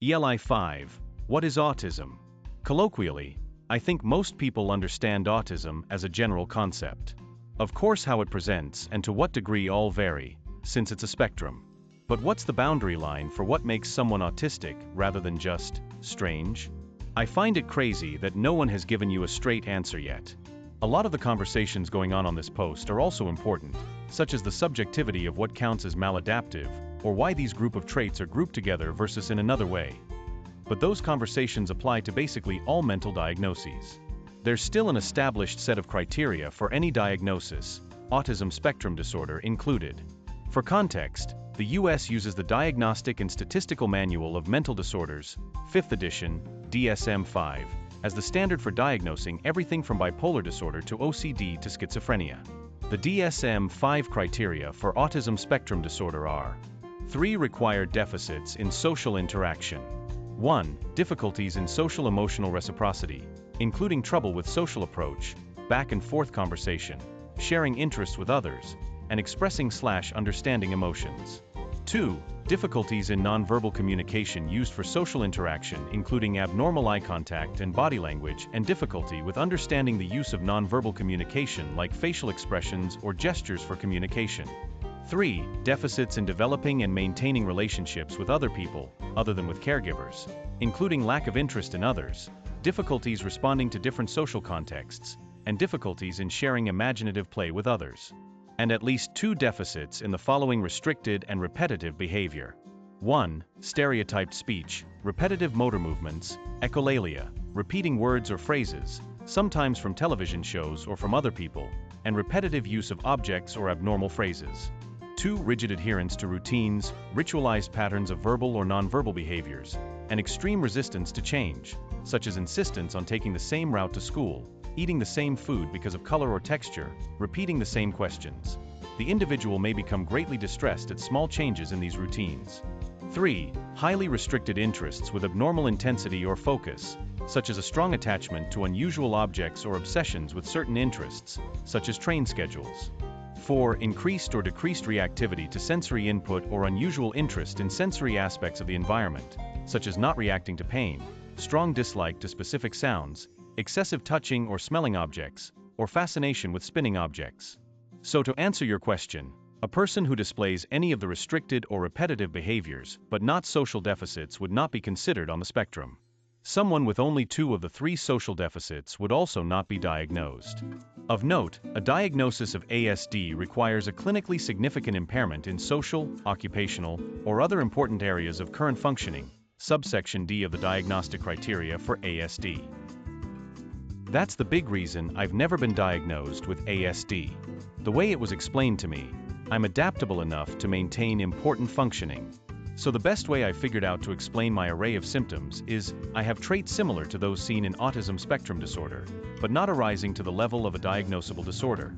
ELI 5. What is autism? Colloquially, I think most people understand autism as a general concept. Of course, how it presents and to what degree all vary, since it's a spectrum. But what's the boundary line for what makes someone autistic rather than just strange? I find it crazy that no one has given you a straight answer yet. A lot of the conversations going on this post are also important, such as the subjectivity of what counts as maladaptive, or why these group of traits are grouped together versus in another way. But those conversations apply to basically all mental diagnoses. There's still an established set of criteria for any diagnosis, autism spectrum disorder included. For context, the US uses the Diagnostic and Statistical Manual of Mental Disorders, 5th edition, DSM-5, as the standard for diagnosing everything from bipolar disorder to OCD to schizophrenia. The DSM-5 criteria for autism spectrum disorder are: 3 required deficits in social interaction. 1. Difficulties in social-emotional reciprocity, including trouble with social approach, back-and-forth conversation, sharing interests with others, and expressing/understanding emotions. 2. Difficulties in nonverbal communication used for social interaction, including abnormal eye contact and body language, and difficulty with understanding the use of nonverbal communication like facial expressions or gestures for communication. 3. Deficits in developing and maintaining relationships with other people, other than with caregivers, including lack of interest in others, difficulties responding to different social contexts, and difficulties in sharing imaginative play with others. And at least 2 deficits in the following restricted and repetitive behavior. 1. Stereotyped speech, repetitive motor movements, echolalia, repeating words or phrases, sometimes from television shows or from other people, and repetitive use of objects or abnormal phrases. 2. Rigid adherence to routines, ritualized patterns of verbal or nonverbal behaviors, and extreme resistance to change, such as insistence on taking the same route to school, eating the same food because of color or texture, repeating the same questions. The individual may become greatly distressed at small changes in these routines. 3. Highly restricted interests with abnormal intensity or focus, such as a strong attachment to unusual objects or obsessions with certain interests, such as train schedules. 4. Increased or decreased reactivity to sensory input or unusual interest in sensory aspects of the environment, such as not reacting to pain, strong dislike to specific sounds, excessive touching or smelling objects, or fascination with spinning objects. So to answer your question, a person who displays any of the restricted or repetitive behaviors but not social deficits would not be considered on the spectrum. Someone with only 2 of the 3 social deficits would also not be diagnosed. Of note, a diagnosis of ASD requires a clinically significant impairment in social, occupational, or other important areas of current functioning, subsection D of the diagnostic criteria for ASD. That's the big reason I've never been diagnosed with ASD. The way it was explained to me, I'm adaptable enough to maintain important functioning. So the best way I figured out to explain my array of symptoms is, I have traits similar to those seen in autism spectrum disorder, but not arising to the level of a diagnosable disorder.